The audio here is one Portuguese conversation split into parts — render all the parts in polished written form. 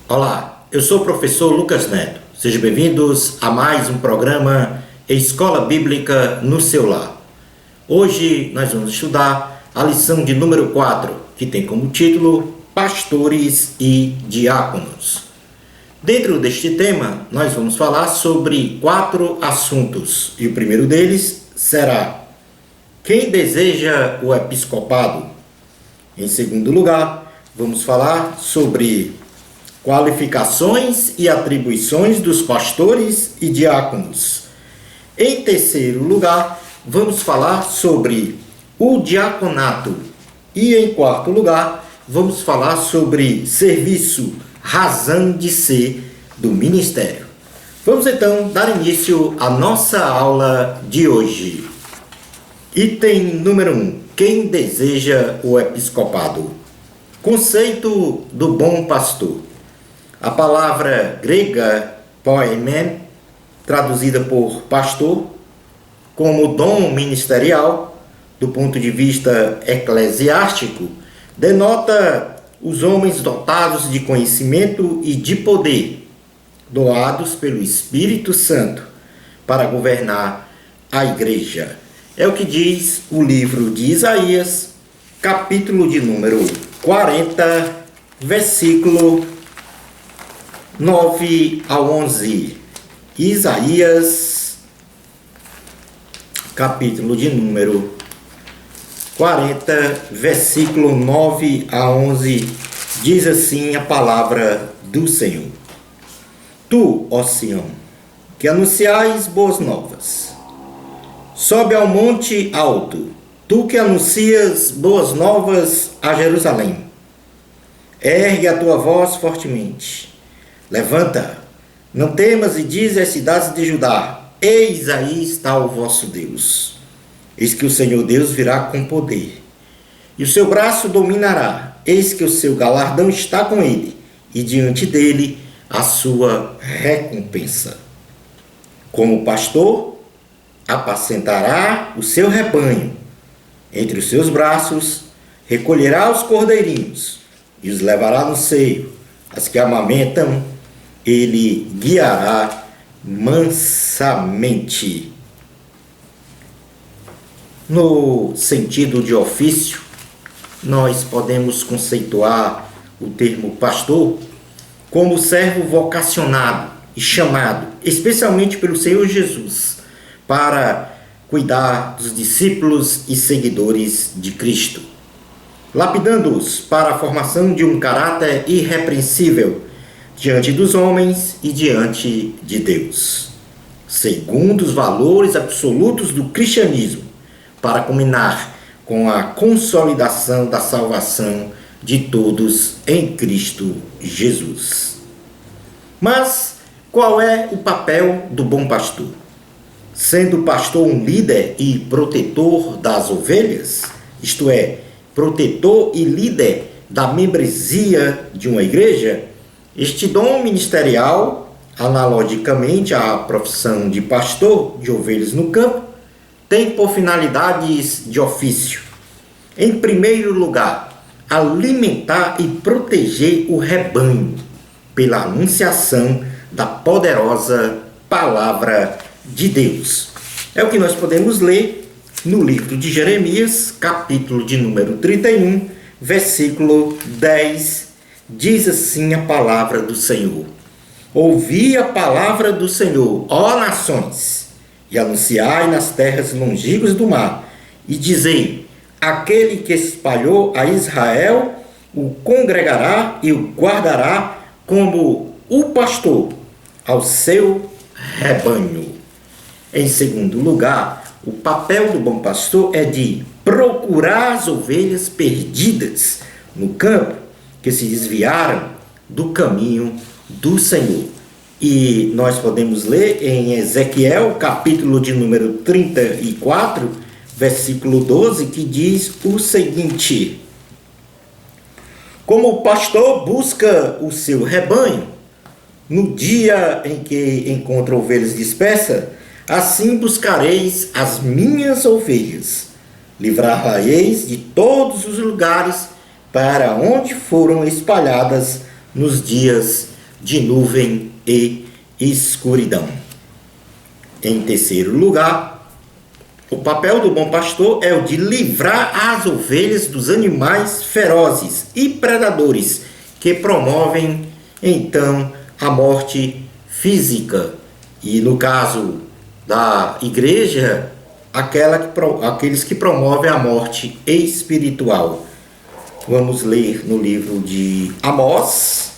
Olá, eu sou o professor Lucas Neto. Sejam bem-vindos a mais um programa Escola Bíblica no seu lar. Hoje nós vamos estudar a lição de número 4, que tem como título Pastores e Diáconos. Dentro deste tema, nós vamos falar sobre 4 assuntos, e o primeiro deles será: quem deseja o episcopado? Em segundo lugar, vamos falar sobre qualificações e atribuições dos pastores e diáconos. Em terceiro lugar, vamos falar sobre o diaconato. E em quarto lugar, vamos falar sobre serviço, razão de ser do ministério. Vamos então dar início à nossa aula de hoje. Item número 1. Quem deseja o episcopado? Conceito do bom pastor. A palavra grega poimen, traduzida por pastor, como dom ministerial, do ponto de vista eclesiástico, denota os homens dotados de conhecimento e de poder, doados pelo Espírito Santo para governar a igreja. É o que diz o livro de Isaías, capítulo de número 40, versículo 9 ao 11. Isaías, capítulo de número 40, versículo 9 a 11, diz assim a palavra do Senhor. Tu, ó Sião, que anunciais boas novas, sobe ao monte alto, tu que anuncias boas novas a Jerusalém. Ergue a tua voz fortemente. Levanta, não temas e dize às cidades de Judá: eis aí está o vosso Deus. Eis que o Senhor Deus virá com poder, e o seu braço dominará. Eis que o seu galardão está com ele, e diante dele a sua recompensa. Como pastor, apacentará o seu rebanho. Entre os seus braços recolherá os cordeirinhos, e os levará no seio. As que amamentam, ele guiará mansamente. No sentido de ofício, nós podemos conceituar o termo pastor como servo vocacionado e chamado, especialmente pelo Senhor Jesus, para cuidar dos discípulos e seguidores de Cristo, lapidando-os para a formação de um caráter irrepreensível diante dos homens e diante de Deus, segundo os valores absolutos do cristianismo, para culminar com a consolidação da salvação de todos em Cristo Jesus. Mas qual é o papel do bom pastor? Sendo o pastor um líder e protetor das ovelhas, isto é, protetor e líder da membresia de uma igreja, este dom ministerial, analogicamente à profissão de pastor de ovelhas no campo, tem por finalidades de ofício. Em primeiro lugar, alimentar e proteger o rebanho pela anunciação da poderosa palavra de Deus. É o que nós podemos ler no livro de Jeremias, capítulo de número 31, versículo 10, diz assim a palavra do Senhor. Ouvi a palavra do Senhor, ó nações, e anunciai nas terras longínquas do mar, e dizei: aquele que espalhou a Israel o congregará e o guardará como o pastor ao seu rebanho. Em segundo lugar, o papel do bom pastor é de procurar as ovelhas perdidas no campo que se desviaram do caminho do Senhor. E nós podemos ler em Ezequiel, capítulo de número 34, versículo 12, que diz o seguinte: como o pastor busca o seu rebanho, no dia em que encontra ovelhas dispersas, assim buscareis as minhas ovelhas. Livrar-la-eis de todos os lugares para onde foram espalhadas nos dias de nuvem e escuridão. Em terceiro lugar, o papel do bom pastor é o de livrar as ovelhas dos animais ferozes e predadores que promovem, então, a morte física. E no caso da igreja, aqueles que promovem a morte espiritual. Vamos ler no livro de Amós,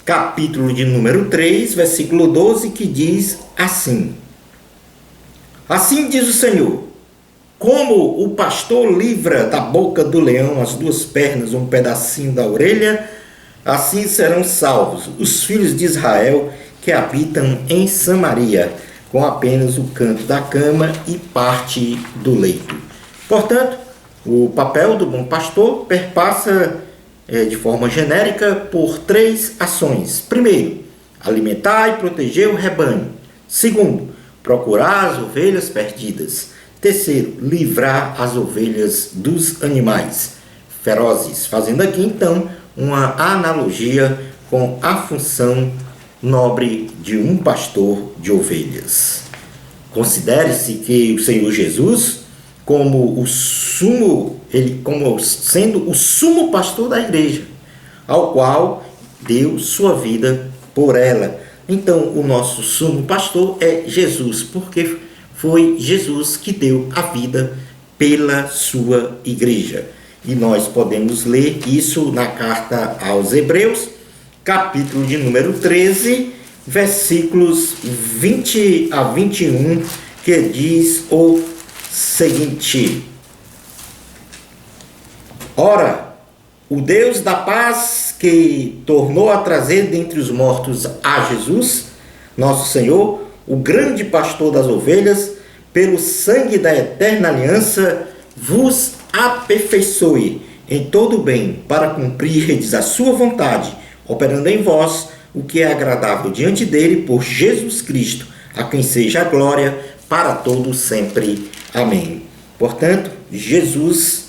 capítulo de número 3, versículo 12, que diz assim: Assim diz o Senhor, como o pastor livra da boca do leão as duas pernas, um pedacinho da orelha, assim serão salvos os filhos de Israel que habitam em Samaria, com apenas o canto da cama e parte do leito. Portanto, o papel do bom pastor perpassa de forma genérica por três ações. Primeiro, alimentar e proteger o rebanho. Segundo, procurar as ovelhas perdidas. Terceiro, livrar as ovelhas dos animais ferozes. Fazendo aqui, então, uma analogia com a função nobre de um pastor de ovelhas. Considere-se que o Senhor Jesus, como sendo o sumo pastor da igreja, ao qual deu sua vida por ela. Então, o nosso sumo pastor é Jesus, porque foi Jesus que deu a vida pela sua igreja. E nós podemos ler isso na carta aos Hebreus, capítulo de número 13, versículos 20 a 21, que diz o seguinte: Ora, o Deus da paz, que tornou a trazer dentre os mortos a Jesus, nosso Senhor, o grande pastor das ovelhas, pelo sangue da eterna aliança, vos aperfeiçoe em todo o bem, para cumprirdes a sua vontade, operando em vós o que é agradável diante dele, por Jesus Cristo, a quem seja a glória para todos sempre. Amém. Portanto, Jesus,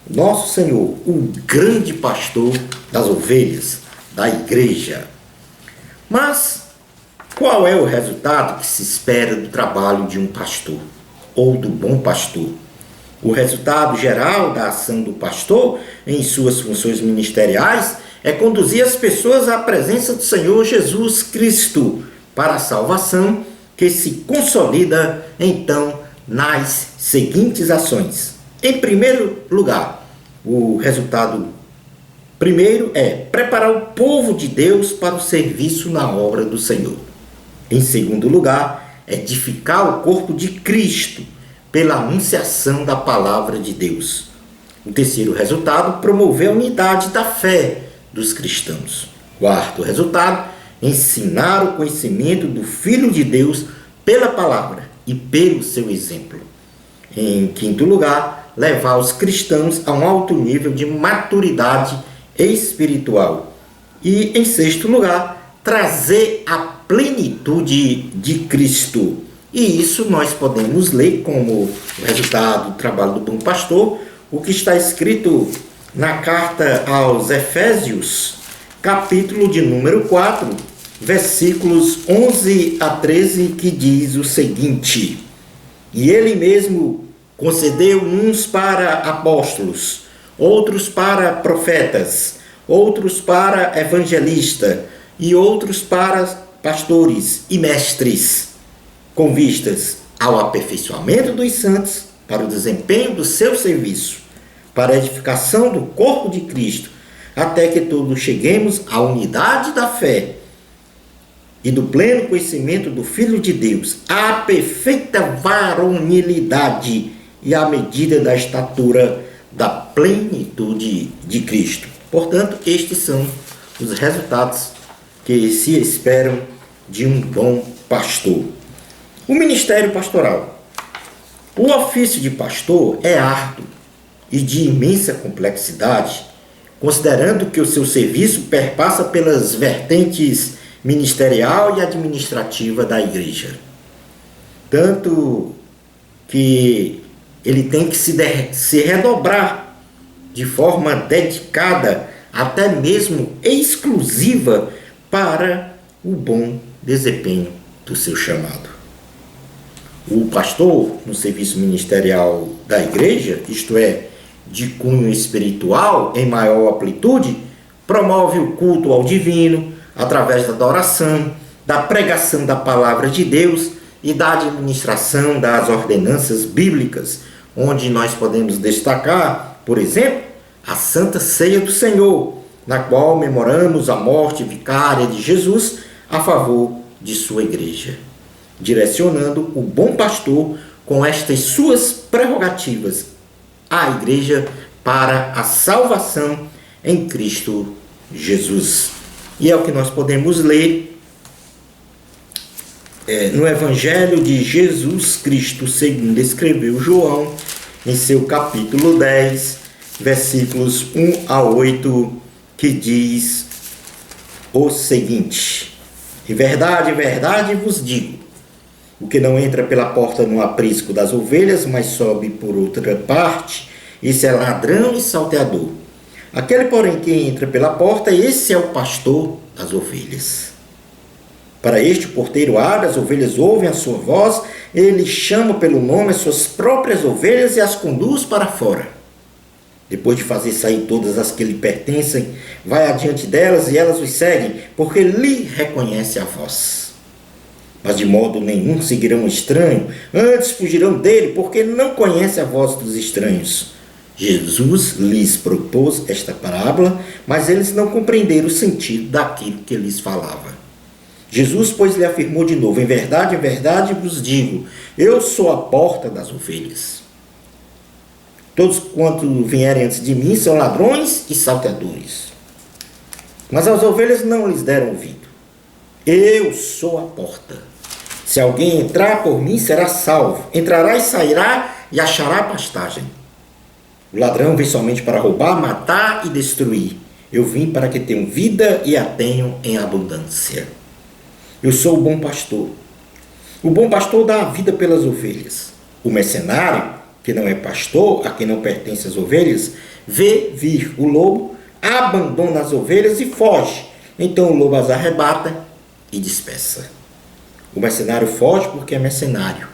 nosso Senhor, o grande pastor das ovelhas, da igreja. Mas qual é o resultado que se espera do trabalho de um pastor ou do bom pastor? O resultado geral da ação do pastor em suas funções ministeriais é conduzir as pessoas à presença do Senhor Jesus Cristo para a salvação, que se consolida então nas seguintes ações. Em primeiro lugar, o resultado primeiro é preparar o povo de Deus para o serviço na obra do Senhor. Em segundo lugar, edificar o corpo de Cristo pela anunciação da palavra de Deus. O terceiro resultado, promover a unidade da fé dos cristãos. Quarto resultado, ensinar o conhecimento do Filho de Deus pela palavra e pelo seu exemplo. Em quinto lugar, levar os cristãos a um alto nível de maturidade espiritual. E em sexto lugar, trazer a plenitude de Cristo. E isso nós podemos ler como resultado do trabalho do bom pastor, o que está escrito na carta aos Efésios, capítulo de número 4, versículos 11 a 13, que diz o seguinte: E ele mesmo concedeu uns para apóstolos, outros para profetas, outros para evangelistas e outros para pastores e mestres, com vistas ao aperfeiçoamento dos santos, para o desempenho do seu serviço, para a edificação do corpo de Cristo, até que todos cheguemos à unidade da fé e do pleno conhecimento do Filho de Deus, à perfeita varonilidade e à medida da estatura da plenitude de Cristo. Portanto, estes são os resultados que se esperam de um bom pastor. O ministério pastoral. O ofício de pastor é árduo e de imensa complexidade, considerando que o seu serviço perpassa pelas vertentes ministerial e administrativa da igreja. Tanto que ele tem que se redobrar de forma dedicada, até mesmo exclusiva, para o bom desempenho do seu chamado. O pastor, no serviço ministerial da igreja, isto é, de cunho espiritual em maior amplitude, promove o culto ao divino através da adoração, da pregação da palavra de Deus e da administração das ordenanças bíblicas, onde nós podemos destacar, por exemplo, a Santa Ceia do Senhor, na qual memoramos a morte vicária de Jesus a favor de sua igreja, direcionando o bom pastor com estas suas prerrogativas à igreja para a salvação em Cristo Jesus. E é o que nós podemos ler no Evangelho de Jesus Cristo, segundo escreveu João, em seu capítulo 10, versículos 1 a 8, que diz o seguinte: em verdade vos digo, o que não entra pela porta no aprisco das ovelhas, mas sobe por outra parte, esse é ladrão e salteador. Aquele, porém, que entra pela porta, esse é o pastor das ovelhas. Para este, o porteiro abre, as ovelhas ouvem a sua voz, ele chama pelo nome as suas próprias ovelhas e as conduz para fora. Depois de fazer sair todas as que lhe pertencem, vai adiante delas e elas os seguem, porque lhe reconhece a voz. Mas de modo nenhum seguirão o estranho, antes fugirão dele, porque não conhece a voz dos estranhos. Jesus lhes propôs esta parábola, mas eles não compreenderam o sentido daquilo que lhes falava. Jesus, pois, lhe afirmou de novo: em verdade vos digo, eu sou a porta das ovelhas. Todos quanto vierem antes de mim são ladrões e salteadores, mas as ovelhas não lhes deram ouvido. Eu sou a porta. Se alguém entrar por mim, será salvo. Entrará e sairá e achará pastagem. O ladrão vem somente para roubar, matar e destruir. Eu vim para que tenham vida e a tenham em abundância. Eu sou o bom pastor. O bom pastor dá a vida pelas ovelhas. O mercenário, que não é pastor, a quem não pertence as ovelhas, vê vir o lobo, abandona as ovelhas e foge. Então o lobo as arrebata e dispersa. O mercenário foge porque é mercenário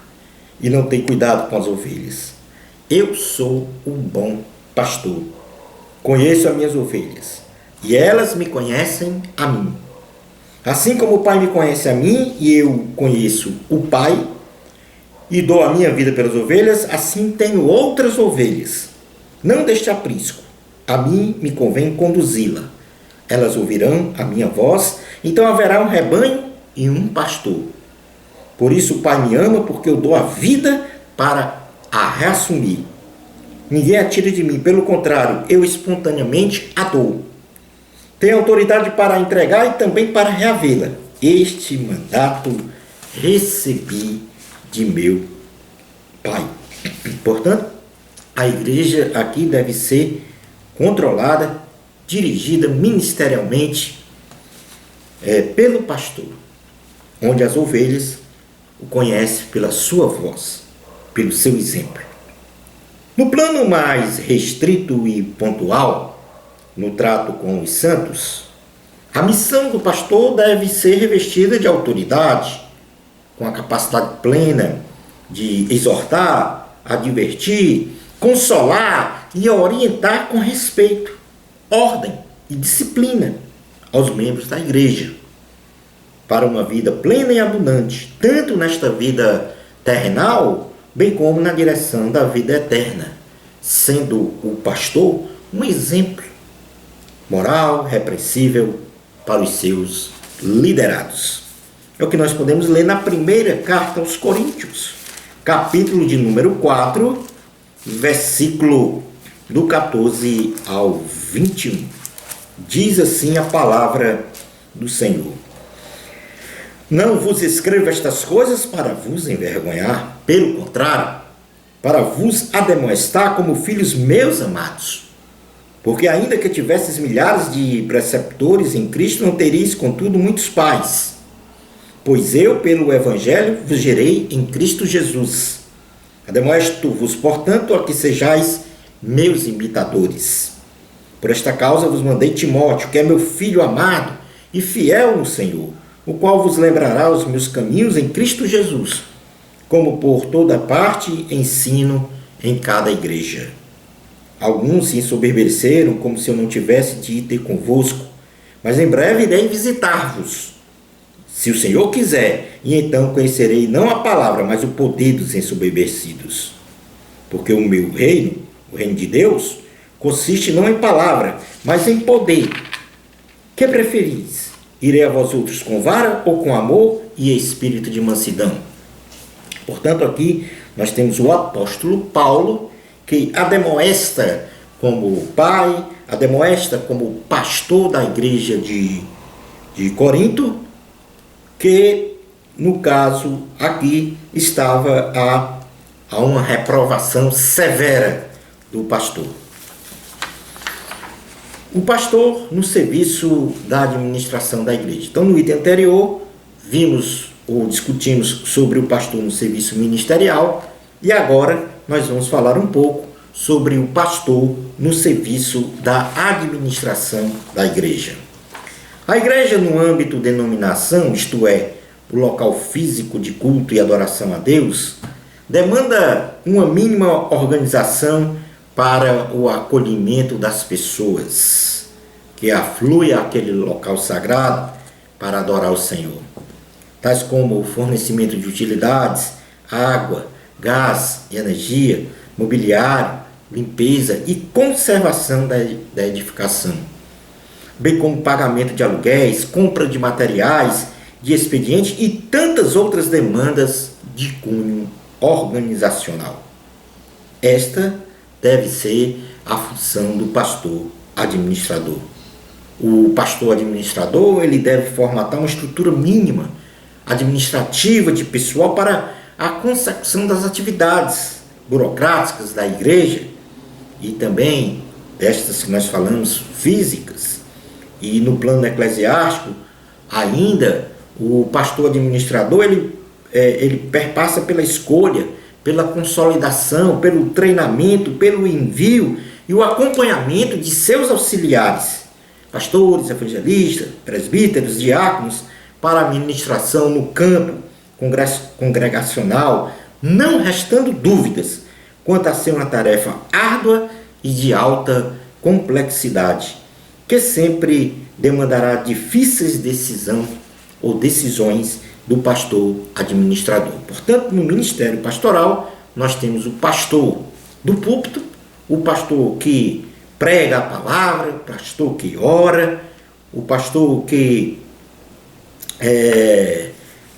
e não tem cuidado com as ovelhas. Eu sou o bom pastor. Conheço as minhas ovelhas e elas me conhecem a mim. Assim como o Pai me conhece a mim e eu conheço o Pai e dou a minha vida pelas ovelhas, assim tenho outras ovelhas, não deste aprisco. A mim me convém conduzi-la. Elas ouvirão a minha voz, então haverá um rebanho e um pastor. Por isso o Pai me ama, porque eu dou a vida para a reassumir. Ninguém a tira de mim, pelo contrário, eu espontaneamente a dou. Tenho autoridade para a entregar e também para reavê-la. Este mandato recebi de meu Pai. Portanto, a igreja aqui deve ser controlada, dirigida ministerialmente pelo pastor, onde as ovelhas o conhecem pela sua voz, pelo seu exemplo. No plano mais restrito e pontual, no trato com os santos, a missão do pastor deve ser revestida de autoridade, com a capacidade plena de exortar, advertir, consolar e orientar com respeito, ordem e disciplina aos membros da igreja, para uma vida plena e abundante, tanto nesta vida terrenal, bem como na direção da vida eterna, sendo o pastor um exemplo moral, repreensível para os seus liderados. É o que nós podemos ler na primeira carta aos Coríntios, capítulo de número 4, versículo do 14 ao 21. Diz assim a palavra do Senhor: não vos escrevo estas coisas para vos envergonhar, pelo contrário, para vos admoestar como filhos meus amados. Porque ainda que tivesses milhares de preceptores em Cristo, não teríeis, contudo, muitos pais. Pois eu, pelo Evangelho, vos gerei em Cristo Jesus. Admoesto-vos, portanto, a que sejais meus imitadores. Por esta causa vos mandei Timóteo, que é meu filho amado e fiel no Senhor, o qual vos lembrará os meus caminhos em Cristo Jesus, como por toda parte ensino em cada igreja. Alguns se ensoberbeceram como se eu não tivesse de ir ter convosco, mas em breve irei visitar-vos, se o Senhor quiser, e então conhecerei não a palavra, mas o poder dos ensoberbecidos. Porque o meu reino, o reino de Deus, consiste não em palavra, mas em poder. Que preferis? Irei a vós outros com vara ou com amor e espírito de mansidão? Portanto, aqui nós temos o apóstolo Paulo, que ademoesta como pai, ademoesta como pastor da igreja de Corinto, que no caso aqui estava a uma reprovação severa do pastor. O pastor no serviço da administração da igreja. Então, no item anterior, vimos ou discutimos sobre o pastor no serviço ministerial, e agora nós vamos falar um pouco sobre o pastor no serviço da administração da igreja. A igreja, no âmbito de denominação, isto é, o local físico de culto e adoração a Deus, demanda uma mínima organização para o acolhimento das pessoas que afluem àquele local sagrado para adorar o Senhor, tais como o fornecimento de utilidades, água, gás e energia, mobiliário, limpeza e conservação da edificação, bem como pagamento de aluguéis, compra de materiais, de expediente e tantas outras demandas de cunho organizacional. Esta deve ser a função do pastor administrador. O pastor administrador, ele deve formatar uma estrutura mínima administrativa de pessoal para a consecução das atividades burocráticas da igreja e também destas que nós falamos físicas. E no plano eclesiástico, ainda o pastor administrador ele perpassa pela escolha, pela consolidação, pelo treinamento, pelo envio e o acompanhamento de seus auxiliares, pastores, evangelistas, presbíteros, diáconos, para a ministração no campo congregacional, não restando dúvidas quanto a ser uma tarefa árdua e de alta complexidade, que sempre demandará difíceis decisões do pastor administrador. Portanto, no ministério pastoral, nós temos o pastor do púlpito, o pastor que prega a palavra, o pastor que ora, o pastor que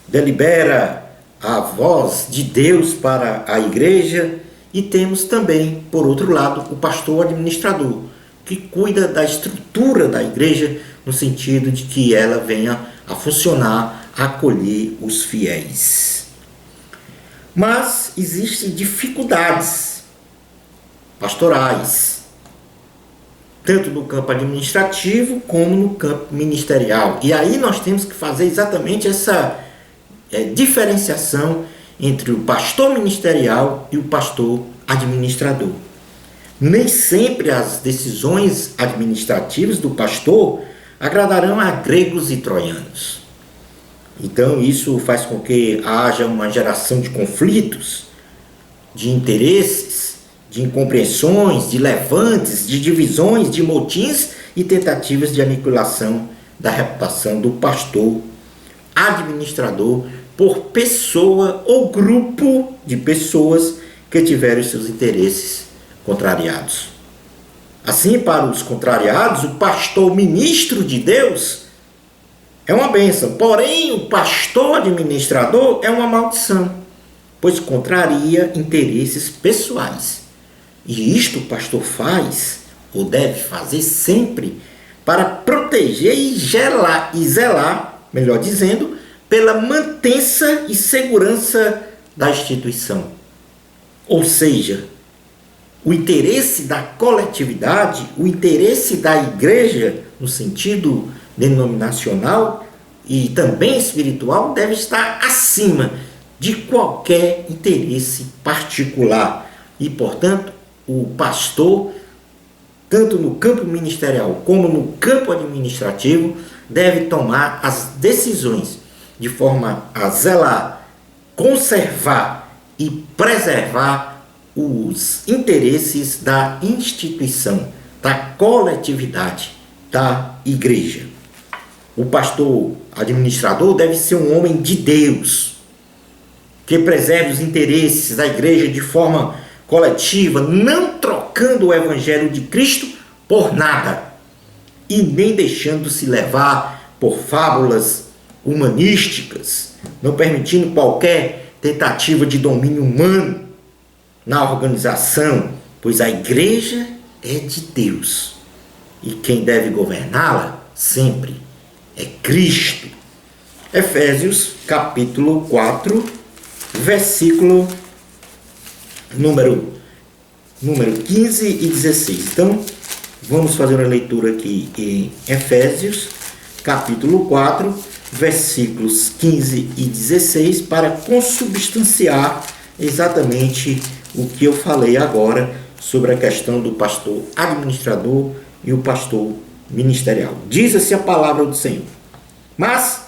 delibera a voz de Deus para a igreja, e temos também, por outro lado, o pastor administrador, que cuida da estrutura da igreja, no sentido de que ela venha a funcionar, a acolher os fiéis. Mas existem dificuldades pastorais, tanto no campo administrativo como no campo ministerial. E aí nós temos que fazer exatamente essa diferenciação entre o pastor ministerial e o pastor administrador. Nem sempre as decisões administrativas do pastor agradarão a gregos e troianos. Então isso faz com que haja uma geração de conflitos, de interesses, de incompreensões, de levantes, de divisões, de motins e tentativas de aniquilação da reputação do pastor administrador por pessoa ou grupo de pessoas que tiveram seus interesses contrariados. Assim, para os contrariados, o pastor ministro de Deus é uma bênção, porém o pastor administrador é uma maldição, pois contraria interesses pessoais. E isto o pastor faz, ou deve fazer sempre, para proteger e zelar, melhor dizendo, pela mantença e segurança da instituição. Ou seja, o interesse da coletividade, o interesse da igreja, no sentido denominacional e também espiritual, deve estar acima de qualquer interesse particular. E, portanto, o pastor, tanto no campo ministerial como no campo administrativo, deve tomar as decisões de forma a zelar, conservar e preservar os interesses da instituição, da coletividade, da igreja. O pastor administrador deve ser um homem de Deus, que preserve os interesses da igreja de forma coletiva, não trocando o evangelho de Cristo por nada e nem deixando-se levar por fábulas humanísticas, não permitindo qualquer tentativa de domínio humano na organização, pois a igreja é de Deus e quem deve governá-la sempre é Cristo. Efésios capítulo 4, versículo número 15 e 16. Então, vamos fazer uma leitura aqui em Efésios capítulo 4, versículos 15 e 16, para consubstanciar exatamente o que eu falei agora sobre a questão do pastor administrador e o pastor ministerial. Diz assim a palavra do Senhor: mas,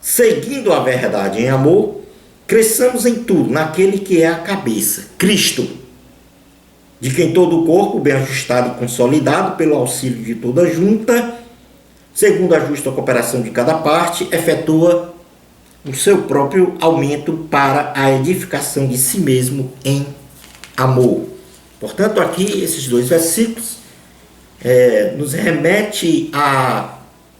seguindo a verdade em amor, cresçamos em tudo naquele que é a cabeça, Cristo, de quem todo o corpo, bem ajustado e consolidado pelo auxílio de toda junta, segundo a justa cooperação de cada parte, efetua o seu próprio aumento para a edificação de si mesmo em amor. Portanto, aqui esses dois versículos nos remete a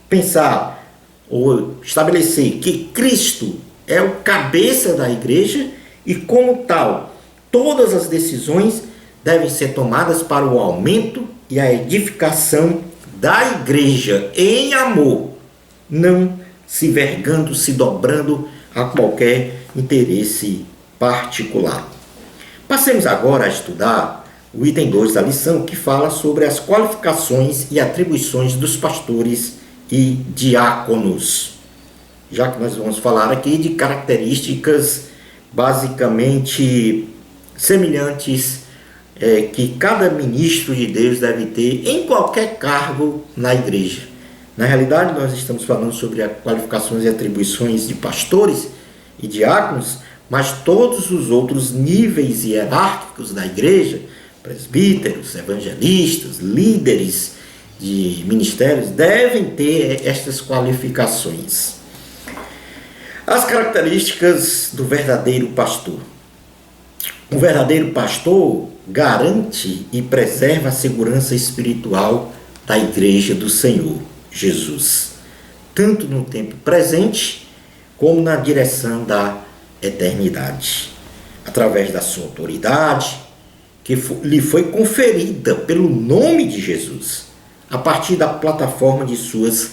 pensar ou estabelecer que Cristo é o cabeça da igreja e, como tal, todas as decisões devem ser tomadas para o aumento e a edificação da igreja em amor, não se vergando, se dobrando a qualquer interesse particular. Passemos agora a estudar o item 2 da lição, que fala sobre as qualificações e atribuições dos pastores e diáconos. Já que nós vamos falar aqui de características basicamente semelhantes que cada ministro de Deus deve ter em qualquer cargo na igreja. Na realidade, nós estamos falando sobre as qualificações e atribuições de pastores e diáconos, mas todos os outros níveis hierárquicos da igreja, presbíteros, evangelistas, líderes de ministérios, devem ter estas qualificações. As características do verdadeiro pastor. O verdadeiro pastor garante e preserva a segurança espiritual da igreja do Senhor Jesus, tanto no tempo presente como na direção da eternidade, através da sua autoridade, que lhe foi conferida pelo nome de Jesus, a partir da plataforma de suas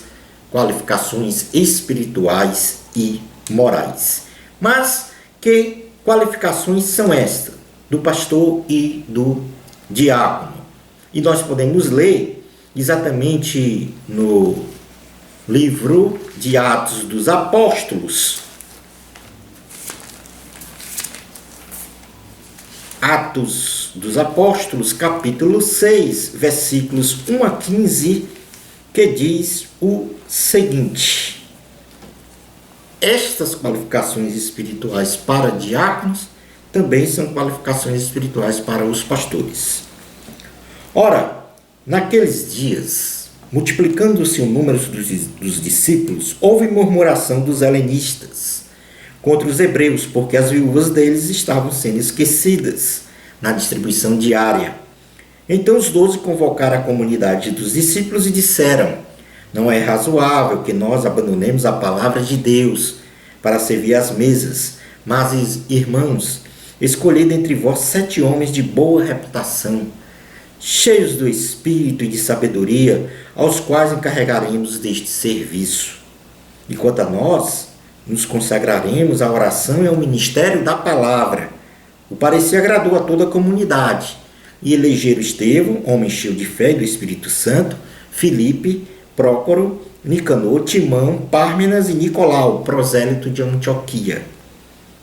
qualificações espirituais e morais. Mas que qualificações são estas do pastor e do diácono? E nós podemos ler exatamente no livro de Atos dos Apóstolos, Atos dos Apóstolos, capítulo 6, versículos 1 a 15, que diz o seguinte: estas qualificações espirituais para diáconos também são qualificações espirituais para os pastores. Ora, naqueles dias, multiplicando-se o número dos discípulos, houve murmuração dos helenistas contra os hebreus, porque as viúvas deles estavam sendo esquecidas na distribuição diária. Então os 12 convocaram a comunidade dos discípulos e disseram: não é razoável que nós abandonemos a palavra de Deus para servir às mesas, mas, irmãos, escolhei dentre vós 7 homens de boa reputação, cheios do Espírito e de sabedoria, aos quais encarregaremos deste serviço. E quanto a nós, nos consagraremos à oração e ao ministério da palavra. O parecer agradou a toda a comunidade, e elegeram Estevão, homem cheio de fé e do Espírito Santo, Filipe, Prócoro, Nicanor, Timão, Pármenas e Nicolau, prosélito de Antioquia.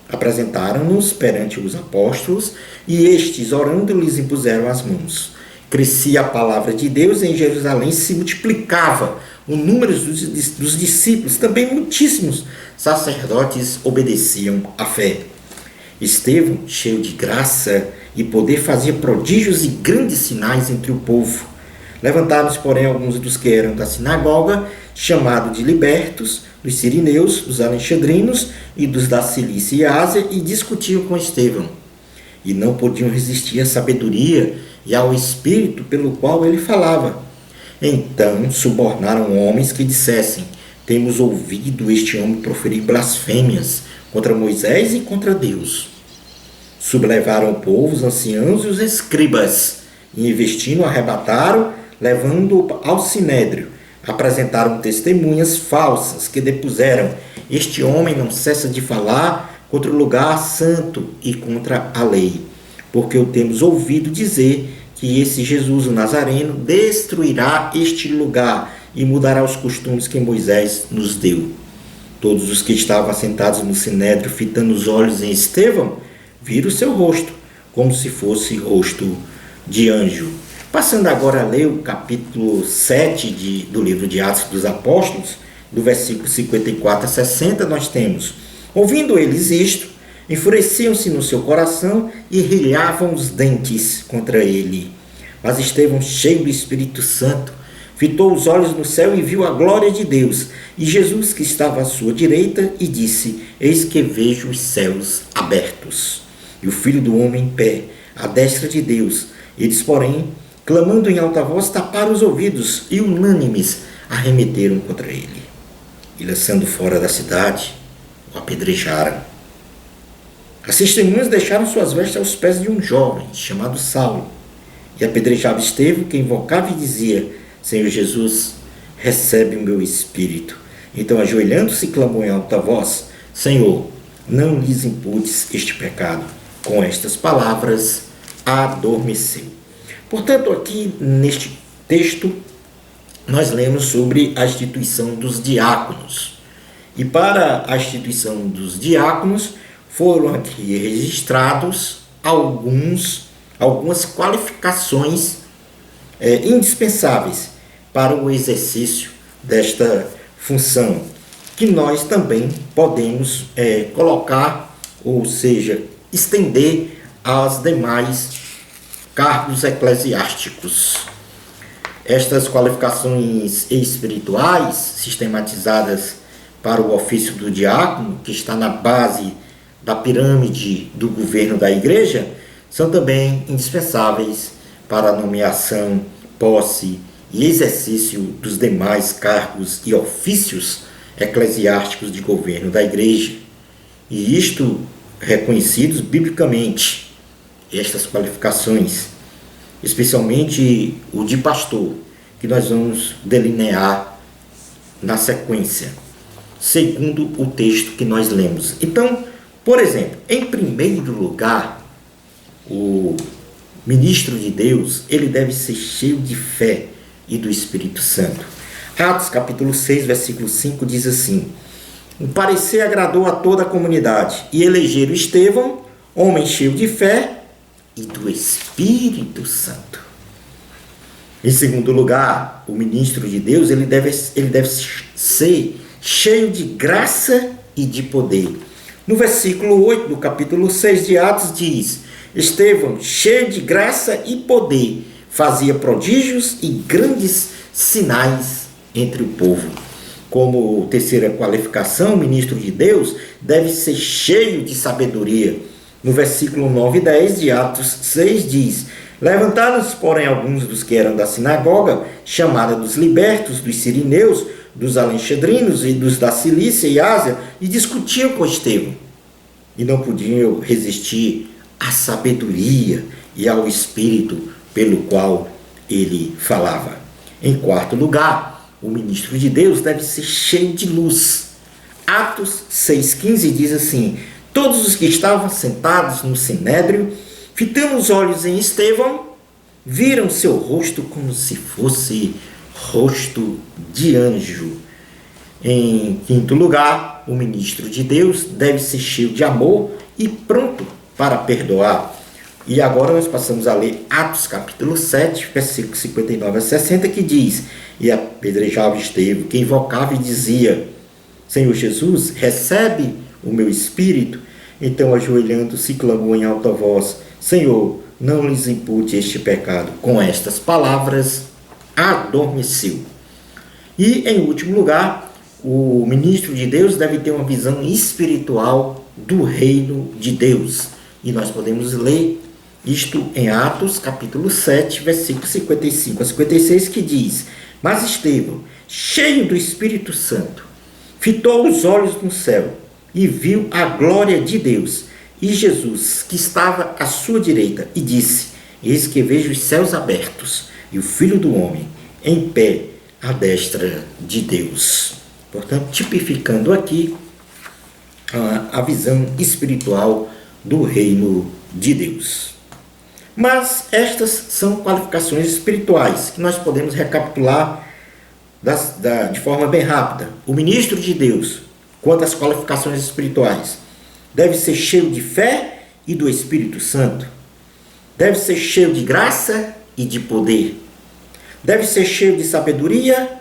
Apresentaram-nos perante os apóstolos, e estes, orando, lhes impuseram as mãos. Crescia a palavra de Deus, e em Jerusalém se multiplicava o número dos discípulos, também muitíssimos sacerdotes obedeciam à fé. Estevão, cheio de graça e poder, fazia prodígios e grandes sinais entre o povo. Levantaram-se, porém, alguns dos que eram da sinagoga, chamados de libertos, dos sirineus, dos alexandrinos e dos da Cilícia e Ásia, e discutiam com Estevão. E não podiam resistir à sabedoria e ao espírito pelo qual ele falava. Então subornaram homens que dissessem: temos ouvido este homem proferir blasfêmias contra Moisés e contra Deus. Sublevaram o povo, os anciãos e os escribas, e investindo, arrebataram, levando-o ao sinédrio. Apresentaram testemunhas falsas que depuseram: este homem não cessa de falar contra o lugar santo e contra a lei, porque o temos ouvido dizer que esse Jesus, o Nazareno, destruirá este lugar e mudará os costumes que Moisés nos deu. Todos os que estavam assentados no sinédrio, fitando os olhos em Estevão, viram seu rosto, como se fosse rosto de anjo. Passando agora a ler o capítulo 7 do livro de Atos dos Apóstolos, do versículo 54 a 60, nós temos: ouvindo eles isto, enfureciam-se no seu coração e rilhavam os dentes contra ele. Mas Estevão, cheio do Espírito Santo, fitou os olhos no céu e viu a glória de Deus, e Jesus que estava à sua direita, e disse: eis que vejo os céus abertos, e o Filho do Homem em pé, à destra de Deus. Eles, porém, clamando em alta voz, taparam os ouvidos, e unânimes arremeteram contra ele. E lançando fora da cidade, o apedrejaram. As testemunhas deixaram suas vestes aos pés de um jovem, chamado Saulo, e apedrejava Estevão, que invocava e dizia: Senhor Jesus, recebe o meu espírito. Então, ajoelhando-se, clamou em alta voz: Senhor, não lhes imputes este pecado. Com estas palavras, adormeceu. Portanto, aqui neste texto, nós lemos sobre a instituição dos diáconos. E para a instituição dos diáconos, foram aqui registrados algumas qualificações indispensáveis para o exercício desta função, que nós também podemos colocar, ou seja, estender aos demais cargos eclesiásticos. Estas qualificações espirituais, sistematizadas para o ofício do diácono, que está na base da pirâmide do governo da igreja, são também indispensáveis para a nomeação, posse e exercício dos demais cargos e ofícios eclesiásticos de governo da igreja. E isto reconhecidos biblicamente, estas qualificações, especialmente o de pastor, que nós vamos delinear na sequência, segundo o texto que nós lemos. Então, por exemplo, em primeiro lugar, o ministro de Deus, ele deve ser cheio de fé e do Espírito Santo. Atos capítulo 6, versículo 5 diz assim: o parecer agradou a toda a comunidade, e elegeram Estevão, homem cheio de fé e do Espírito Santo. Em segundo lugar, o ministro de Deus, ele deve ser cheio de graça e de poder. No versículo 8 do capítulo 6 de Atos diz: Estevão, cheio de graça e poder, fazia prodígios e grandes sinais entre o povo. Como terceira qualificação, o ministro de Deus deve ser cheio de sabedoria. No versículo 9 e 10 de Atos 6 diz: levantaram-se, porém, alguns dos que eram da sinagoga, chamada dos libertos, dos sirineus, dos alexandrinos e dos da Cilícia e Ásia, e discutiam com Estevão. E não podiam resistir à sabedoria e ao espírito pelo qual ele falava. Em quarto lugar, o ministro de Deus deve ser cheio de luz. Atos 6,15 diz assim: todos os que estavam sentados no sinédrio, fitando os olhos em Estevão, viram seu rosto como se fosse rosto de anjo. Em quinto lugar, o ministro de Deus deve ser cheio de amor e pronto para perdoar. E agora nós passamos a ler Atos capítulo 7, versículos 59 a 60, que diz: E apedrejava Estevão, que invocava e dizia: Senhor Jesus, recebe o meu espírito. Então, ajoelhando-se, clamou em alta voz: Senhor, não lhes impute este pecado. Com estas palavras, adormeceu. E, em último lugar, o ministro de Deus deve ter uma visão espiritual do reino de Deus. E nós podemos ler isto em Atos, capítulo 7, versículos 55 a 56, que diz: Mas Estevão, cheio do Espírito Santo, fitou os olhos no céu e viu a glória de Deus e Jesus, que estava à sua direita, e disse: Eis que vejo os céus abertos e o Filho do Homem em pé à destra de Deus. Portanto, tipificando aqui a visão espiritual do reino de Deus. Mas estas são qualificações espirituais que nós podemos recapitular de forma bem rápida. O ministro de Deus, quanto às qualificações espirituais, deve ser cheio de fé e do Espírito Santo. Deve ser cheio de graça e de poder. Deve ser cheio de sabedoria.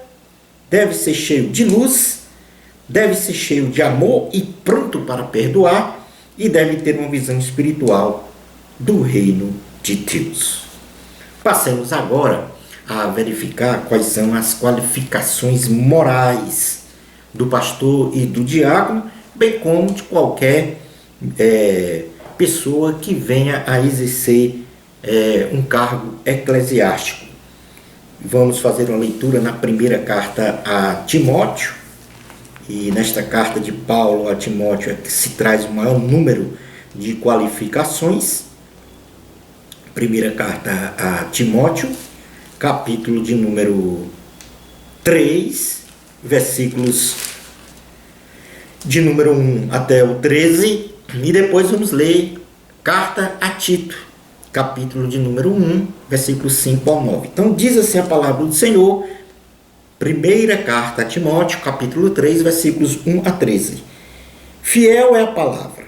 Deve ser cheio de luz. Deve ser cheio de amor e pronto para perdoar. E deve ter uma visão espiritual do reino de Deus. Passemos agora a verificar quais são as qualificações morais do pastor e do diácono, bem como de qualquer pessoa que venha a exercer um cargo eclesiástico. Vamos fazer uma leitura na primeira carta a Timóteo, e nesta carta de Paulo a Timóteo é que se traz o maior número de qualificações. Primeira carta a Timóteo, capítulo de número 3, versículos de número 1 até o 13, e depois vamos ler carta a Tito, capítulo de número 1, versículos 5 ao 9. Então diz assim a palavra do Senhor, primeira carta a Timóteo, capítulo 3, versículos 1 a 13. Fiel é a palavra.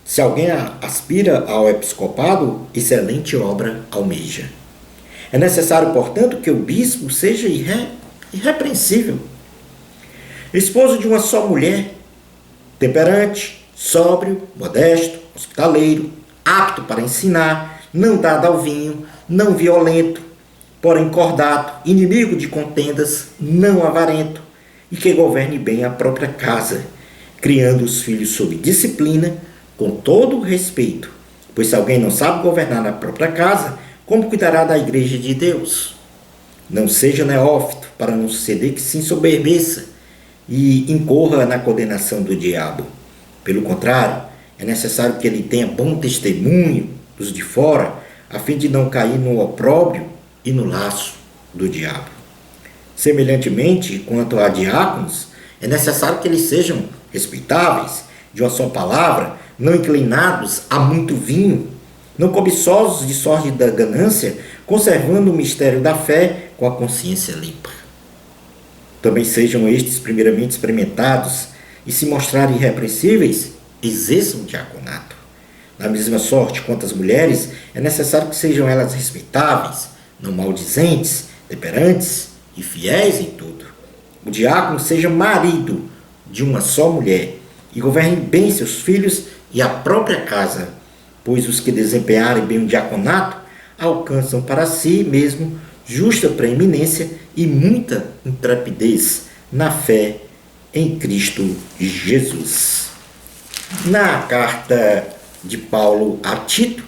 Se alguém aspira ao episcopado, excelente obra almeja. É necessário, portanto, que o bispo seja irrepreensível, esposo de uma só mulher, temperante, sóbrio, modesto, hospitaleiro, apto para ensinar, não dado ao vinho, não violento, porém cordato, inimigo de contendas, não avarento, e que governe bem a própria casa, criando os filhos sob disciplina, com todo o respeito, pois se alguém não sabe governar na própria casa, como cuidará da igreja de Deus? Não seja neófito, para não suceder que se ensoberbeça e incorra na condenação do diabo. Pelo contrário, é necessário que ele tenha bom testemunho dos de fora, a fim de não cair no opróbrio e no laço do diabo. Semelhantemente, quanto a diáconos, é necessário que eles sejam respeitáveis, de uma só palavra, não inclinados a muito vinho, não cobiçosos de sorte da ganância, conservando o mistério da fé com a consciência limpa. Também sejam estes primeiramente experimentados e, se mostrarem irrepreensíveis, exerçam o diaconato. Da mesma sorte quanto as mulheres, é necessário que sejam elas respeitáveis, não maldizentes, temperantes e fiéis em tudo. O diácono seja marido de uma só mulher e governe bem seus filhos e a própria casa, pois os que desempenharem bem o diaconato alcançam para si mesmo justa preeminência e muita intrepidez na fé em Cristo Jesus. Na carta de Paulo a Tito,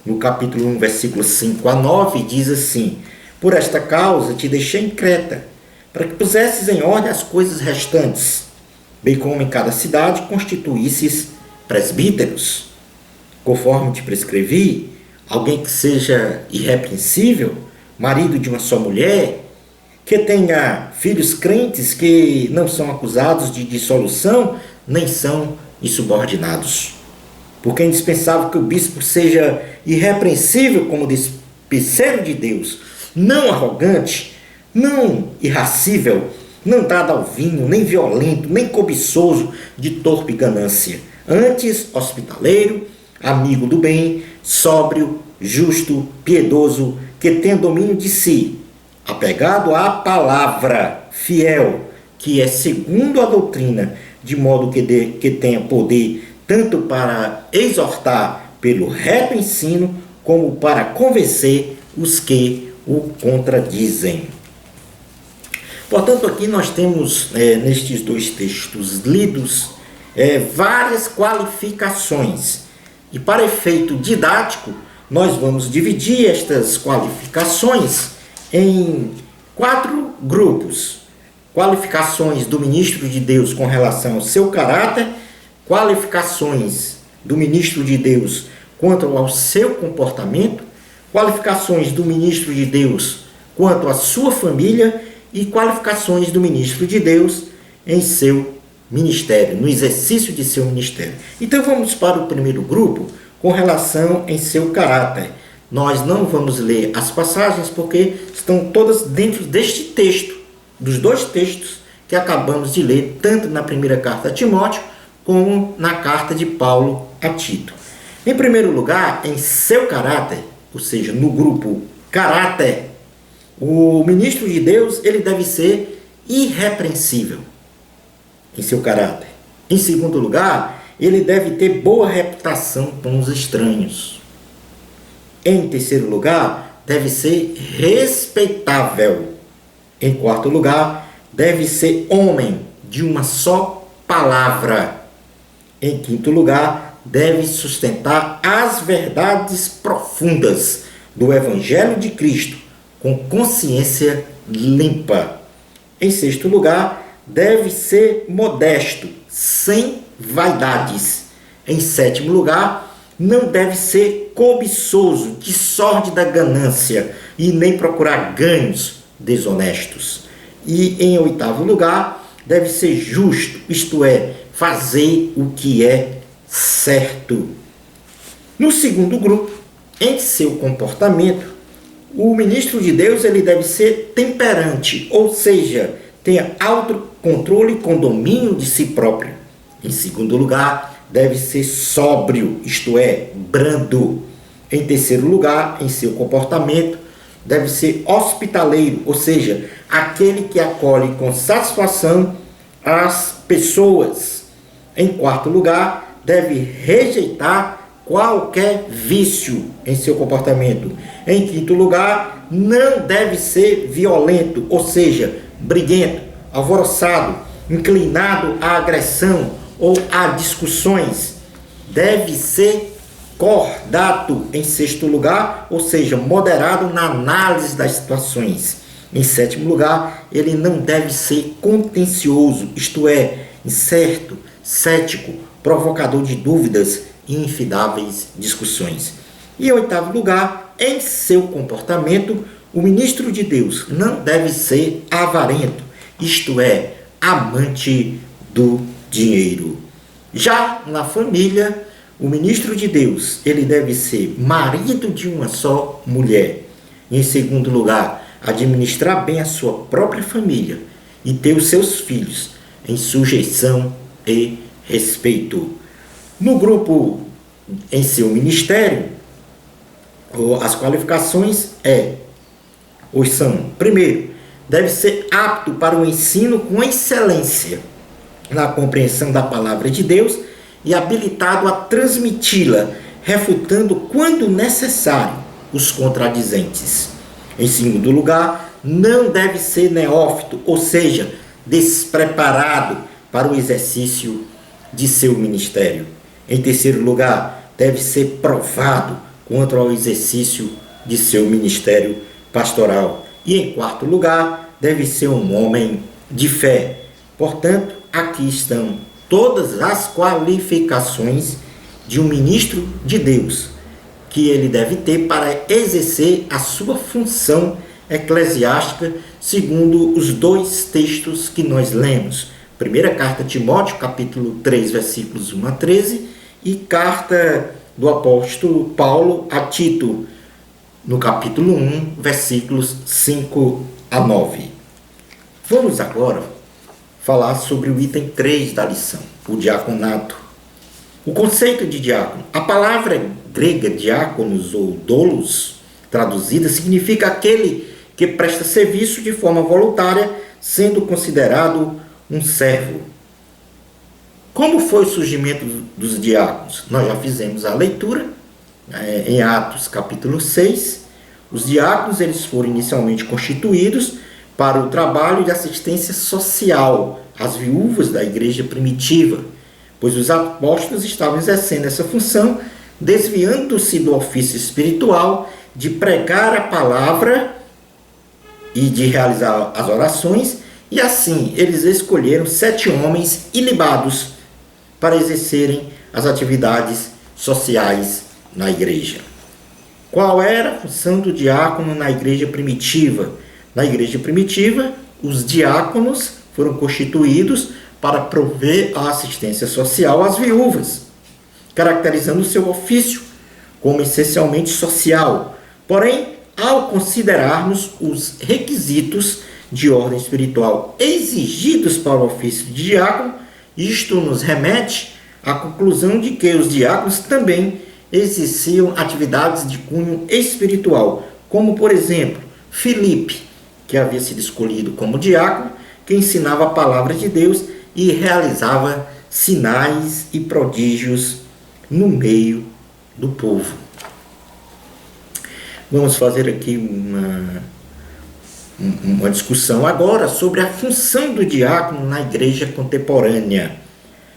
no capítulo 1, versículos 5 a 9, diz assim: Por esta causa te deixei em Creta, para que pusesses em ordem as coisas restantes, bem como em cada cidade constituísses presbíteros, conforme te prescrevi, alguém que seja irrepreensível, marido de uma só mulher, que tenha filhos crentes que não são acusados de dissolução, nem são insubordinados. Porque é indispensável que o bispo seja irrepreensível como dispenseiro de Deus, não arrogante, não irracível, não dado ao vinho, nem violento, nem cobiçoso de torpe ganância, antes hospitaleiro, amigo do bem, sóbrio, justo, piedoso, que tenha domínio de si, apegado à palavra, fiel, que é segundo a doutrina, de modo que tenha poder tanto para exortar pelo reto ensino, como para convencer os que o contradizem. Portanto, aqui nós temos, nestes dois textos lidos, várias qualificações. E para efeito didático, nós vamos dividir estas qualificações em 4 grupos. Qualificações do ministro de Deus com relação ao seu caráter, qualificações do ministro de Deus quanto ao seu comportamento, qualificações do ministro de Deus quanto à sua família e qualificações do ministro de Deus em seu ministério, no exercício de seu ministério. Então vamos para o primeiro grupo com relação em seu caráter. Nós não vamos ler as passagens porque estão todas dentro deste texto, dos 2 textos que acabamos de ler, tanto na primeira carta a Timóteo como na carta de Paulo a Tito. Em primeiro lugar, em seu caráter, ou seja, no grupo caráter, o ministro de Deus ele deve ser irrepreensível em seu caráter. Em segundo lugar, ele deve ter boa reputação com os estranhos. Em terceiro lugar, deve ser respeitável. Em quarto lugar, deve ser homem de uma só palavra. Em quinto lugar, deve sustentar as verdades profundas do Evangelho de Cristo com consciência limpa. Em sexto lugar, deve ser modesto, sem vaidades. Em sétimo lugar, não deve ser cobiçoso, de sórdida ganância e nem procurar ganhos desonestos. E em oitavo lugar, deve ser justo, isto é, fazer o que é certo. No segundo grupo, em seu comportamento, o ministro de Deus ele deve ser temperante, ou seja, tenha autocontrole com domínio de si próprio. Em segundo lugar, deve ser sóbrio, isto é, brando. Em terceiro lugar, em seu comportamento, deve ser hospitaleiro, ou seja, aquele que acolhe com satisfação as pessoas. Em quarto lugar, deve rejeitar qualquer vício em seu comportamento. Em quinto lugar, não deve ser violento, ou seja, briguento, alvoroçado, inclinado à agressão ou a discussões. Deve ser cordato em sexto lugar, ou seja, moderado na análise das situações. Em sétimo lugar, ele não deve ser contencioso, isto é, incerto, cético, provocador de dúvidas e infidáveis discussões. E em oitavo lugar, em seu comportamento, o ministro de Deus não deve ser avarento, isto é, amante do dinheiro. Já na família, o ministro de Deus, ele deve ser marido de uma só mulher. E em segundo lugar, administrar bem a sua própria família e ter os seus filhos em sujeição e respeito. No grupo, em seu ministério, as qualificações são, primeiro, deve ser apto para o ensino com excelência na compreensão da palavra de Deus e habilitado a transmiti-la, refutando, quando necessário, os contradizentes. Em segundo lugar, não deve ser neófito, ou seja, despreparado para o exercício de seu ministério. Em terceiro lugar, deve ser provado quanto ao exercício de seu ministério pastoral. E em quarto lugar, deve ser um homem de fé. Portanto, aqui estão todas as qualificações de um ministro de Deus que ele deve ter para exercer a sua função eclesiástica, segundo os 2 textos que nós lemos. Primeira carta a Timóteo, capítulo 3, versículos 1 a 13, e carta do apóstolo Paulo a Tito, no capítulo 1, versículos 5 a 9. Vamos agora falar sobre o item 3 da lição, o diaconato. O conceito de diácono. A palavra grega diáconos ou doulos, traduzida, significa aquele que presta serviço de forma voluntária, sendo considerado um servo. Como foi o surgimento dos diáconos? Nós já fizemos a leitura em Atos capítulo 6. Os diáconos eles foram inicialmente constituídos para o trabalho de assistência social às viúvas da igreja primitiva, pois os apóstolos estavam exercendo essa função, desviando-se do ofício espiritual de pregar a palavra e de realizar as orações, e assim eles escolheram 7 homens ilibados para exercerem as atividades sociais na igreja. Qual era a função do diácono na igreja primitiva? Na igreja primitiva, os diáconos foram constituídos para prover a assistência social às viúvas, caracterizando o seu ofício como essencialmente social. Porém, ao considerarmos os requisitos de ordem espiritual exigidos para o ofício de diácono, isto nos remete à conclusão de que os diáconos também exerciam atividades de cunho espiritual, como, por exemplo, Filipe, que havia sido escolhido como diácono, que ensinava a palavra de Deus e realizava sinais e prodígios no meio do povo. Vamos fazer aqui uma discussão agora sobre a função do diácono na igreja contemporânea.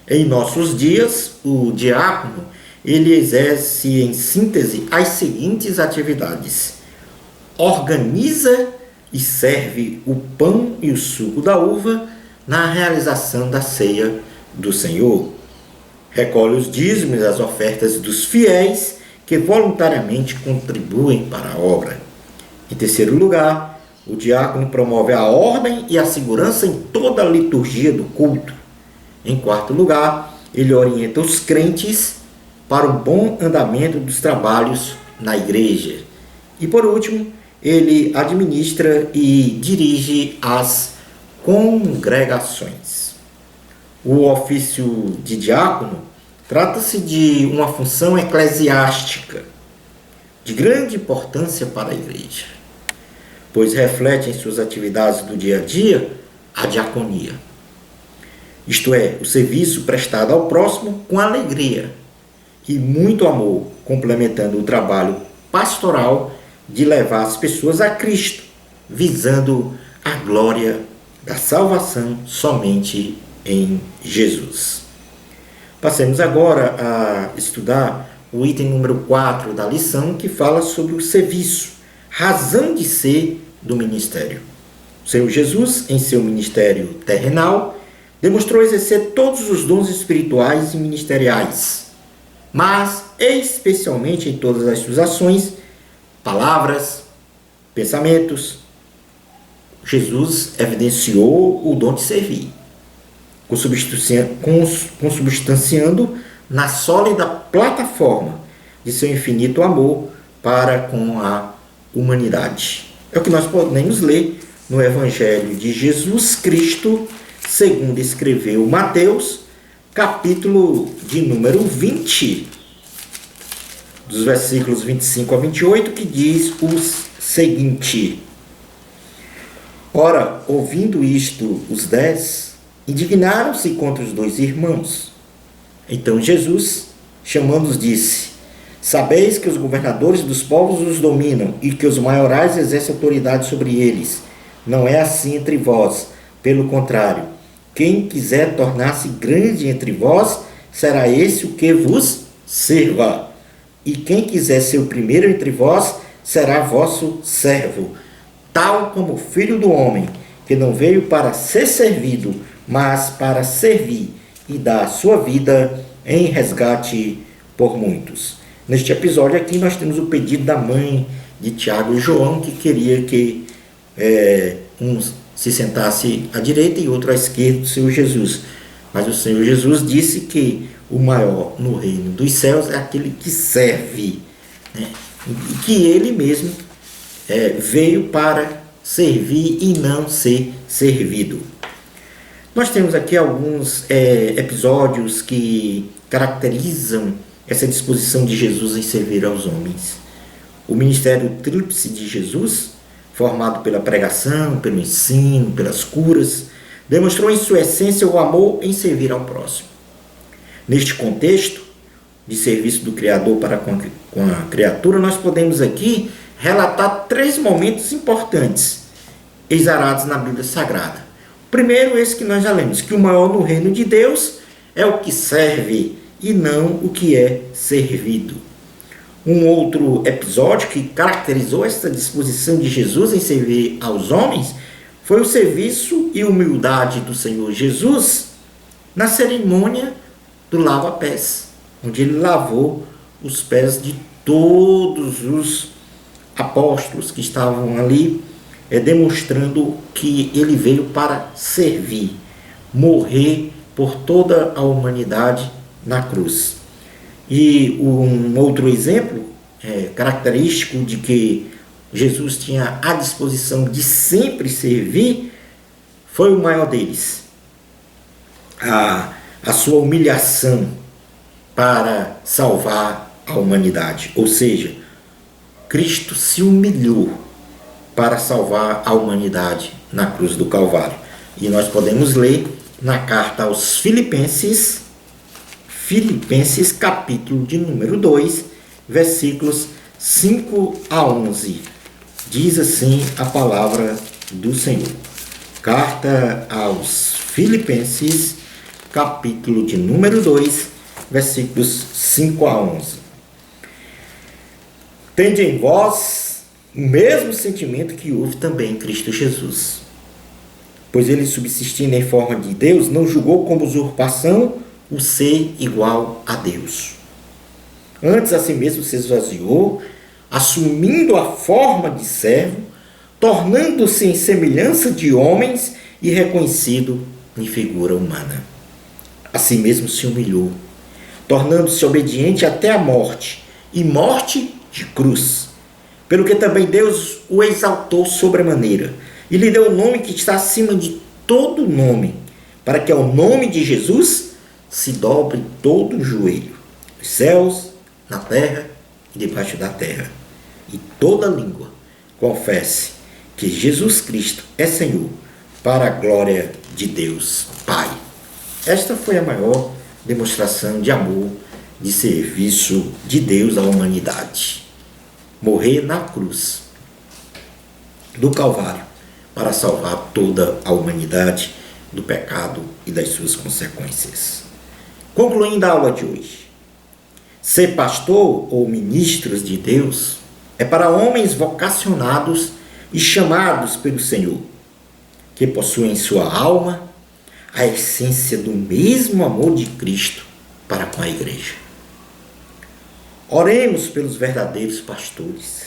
Em nossos dias, o diácono ele exerce em síntese as seguintes atividades: organiza e serve o pão e o suco da uva na realização da ceia do Senhor, recolhe os dízimos e as ofertas dos fiéis que voluntariamente contribuem para a obra. Em terceiro lugar, o diácono promove a ordem e a segurança em toda a liturgia do culto. Em quarto lugar, ele orienta os crentes para o bom andamento dos trabalhos na igreja. E por último, ele administra e dirige as congregações. O ofício de diácono trata-se de uma função eclesiástica de grande importância para a igreja, pois reflete em suas atividades do dia a dia a diaconia. Isto é, o serviço prestado ao próximo com alegria e muito amor, complementando o trabalho pastoral de levar as pessoas a Cristo, visando a glória da salvação somente em Jesus. Passemos agora a estudar o item número 4 da lição, que fala sobre o serviço, razão de ser do ministério. O Senhor Jesus, em seu ministério terrenal, demonstrou exercer todos os dons espirituais e ministeriais, mas especialmente em todas as suas ações, palavras, pensamentos, Jesus evidenciou o dom de servir, consubstanciando na sólida plataforma de seu infinito amor para com a humanidade. É o que nós podemos ler no Evangelho de Jesus Cristo, segundo escreveu Mateus, capítulo de número 20, dos versículos 25 a 28, que diz o seguinte: Ora, ouvindo isto, os 10 indignaram-se contra os 2 irmãos. Então Jesus, chamando-os, disse: Sabeis que os governadores dos povos os dominam e que os maiorais exercem autoridade sobre eles. Não é assim entre vós. Pelo contrário, quem quiser tornar-se grande entre vós, será esse o que vos sirva. E quem quiser ser o primeiro entre vós, será vosso servo. Tal como o Filho do Homem, que não veio para ser servido, mas para servir e dar a sua vida em resgate por muitos. Neste episódio aqui nós temos o pedido da mãe de Tiago e João, que queria que um se sentasse à direita e outro à esquerda do Senhor Jesus. Mas o Senhor Jesus disse que o maior no reino dos céus é aquele que serve, né? E que ele mesmo veio para servir e não ser servido. Nós temos aqui alguns episódios que caracterizam essa disposição de Jesus em servir aos homens. O ministério tríplice de Jesus, formado pela pregação, pelo ensino, pelas curas, demonstrou em sua essência o amor em servir ao próximo. Neste contexto de serviço do Criador para com a criatura, nós podemos aqui relatar 3 momentos importantes exarados na Bíblia Sagrada. O primeiro, esse que nós já lemos, que o maior no reino de Deus é o que serve e não o que é servido. Um outro episódio que caracterizou essa disposição de Jesus em servir aos homens foi o serviço e humildade do Senhor Jesus na cerimônia do lava-pés, onde ele lavou os pés de todos os apóstolos que estavam ali, demonstrando que ele veio para servir, morrer por toda a humanidade na cruz. E um outro exemplo característico de que Jesus tinha a disposição de sempre servir foi o maior deles, a sua humilhação para salvar a humanidade. Ou seja, Cristo se humilhou para salvar a humanidade na cruz do Calvário. E nós podemos ler na carta aos Filipenses, capítulo de número 2, versículos 5 a 11. Diz assim a palavra do Senhor. Carta aos Filipenses, capítulo de número 2, versículos 5 a 11. Tende em vós o mesmo sentimento que houve também em Cristo Jesus. Pois ele, subsistindo em forma de Deus, não julgou como usurpação o ser igual a Deus. Antes, a si mesmo se esvaziou, assumindo a forma de servo, tornando-se em semelhança de homens e reconhecido em figura humana. A si mesmo se humilhou, tornando-se obediente até a morte, e morte de cruz. Pelo que também Deus o exaltou sobremaneira, e lhe deu o nome que está acima de todo nome, para que ao nome de Jesus se dobre todo o joelho, nos céus, na terra e debaixo da terra, e toda língua confesse que Jesus Cristo é Senhor, para a glória de Deus Pai. Esta foi a maior demonstração de amor, de serviço de Deus à humanidade. Morrer na cruz do Calvário para salvar toda a humanidade do pecado e das suas consequências. Concluindo a aula de hoje, ser pastor ou ministros de Deus é para homens vocacionados e chamados pelo Senhor, que possuem em sua alma a essência do mesmo amor de Cristo para com a igreja. Oremos pelos verdadeiros pastores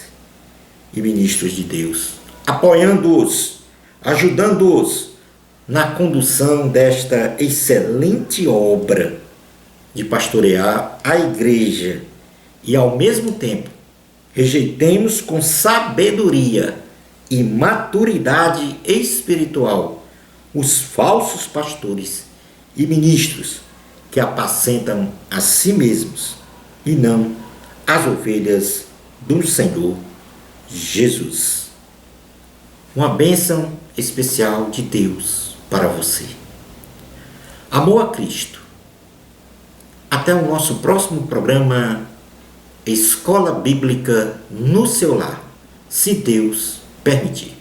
e ministros de Deus, apoiando-os, ajudando-os na condução desta excelente obra de pastorear a igreja, e ao mesmo tempo rejeitemos com sabedoria e maturidade espiritual os falsos pastores e ministros que apacentam a si mesmos e não as ovelhas do Senhor Jesus. Uma bênção especial de Deus para você. Amor a Cristo. Até o nosso próximo programa Escola Bíblica no seu lar, se Deus permitir.